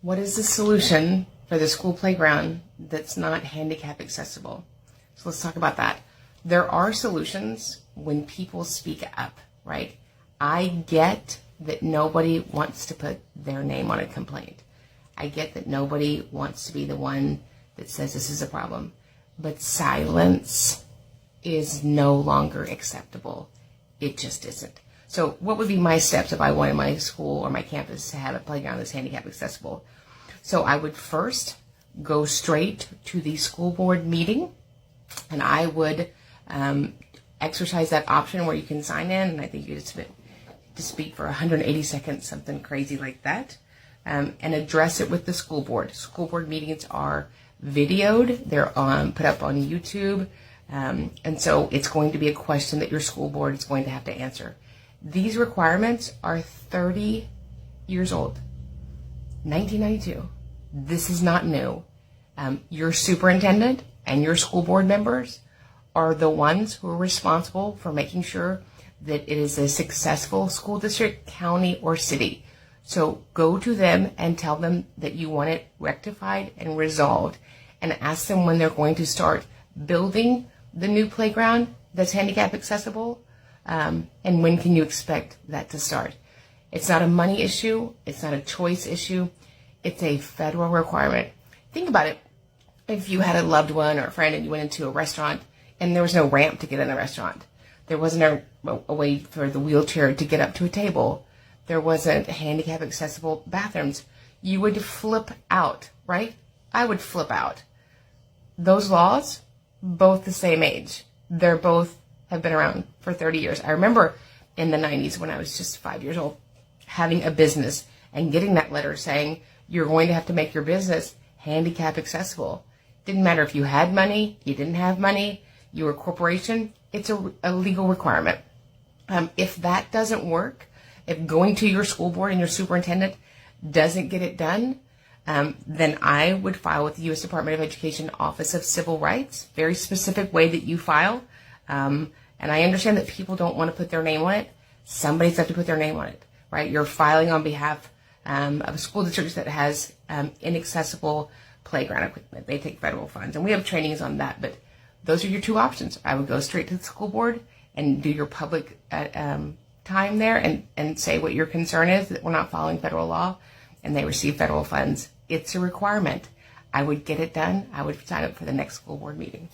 What is the solution for the school playground that's not handicap accessible? So let's talk about that. There are solutions when people speak up, right? I get that nobody wants to put their name on a complaint. I get that nobody wants to be the one that says this is a problem. But silence is no longer acceptable. It just isn't. So what would be my steps if I wanted my school or my campus to have a playground that's handicap accessible? So I would first go straight to the school board meeting, and I would exercise that option where you can sign in, and I think you just to speak for 180 seconds, something crazy like that, and address it with the school board. School board meetings are videoed. They're put up on YouTube, and so it's going to be a question that your school board is going to have to answer. These requirements are 30 years old, 1992. This is not new. Your superintendent and your school board members are the ones who are responsible for making sure that it is a successful school district, county, or city. So go to them and tell them that you want it rectified and resolved, and ask them when they're going to start building the new playground that's handicap accessible, and when can you expect that to start. It's not a money issue. It's not a choice issue. It's a federal requirement. Think about it. If you had a loved one or a friend and you went into a restaurant and there was no ramp to get in the restaurant, there wasn't a way for the wheelchair to get up to a table, there wasn't handicap accessible bathrooms, you would flip out, right? I would flip out. Those laws, both the same age. They're both have been around for 30 years. I remember in the 90s when I was just 5 years old, having a business and getting that letter saying you're going to have to make your business handicap accessible. Didn't matter if you had money, you didn't have money, you were a corporation, it's a legal requirement. If that doesn't work, if going to your school board and your superintendent doesn't get it done, then I would file with the U.S. Department of Education Office of Civil Rights, very specific way that you file. And I understand that people don't want to put their name on it. Somebody's got to put their name on it, right? You're filing on behalf of a school district that has inaccessible playground equipment. They take federal funds, and we have trainings on that. But those are your two options. I would go straight to the school board and do your public time there and say what your concern is, that we're not following federal law, and they receive federal funds. It's a requirement. I would get it done. I would sign up for the next school board meeting.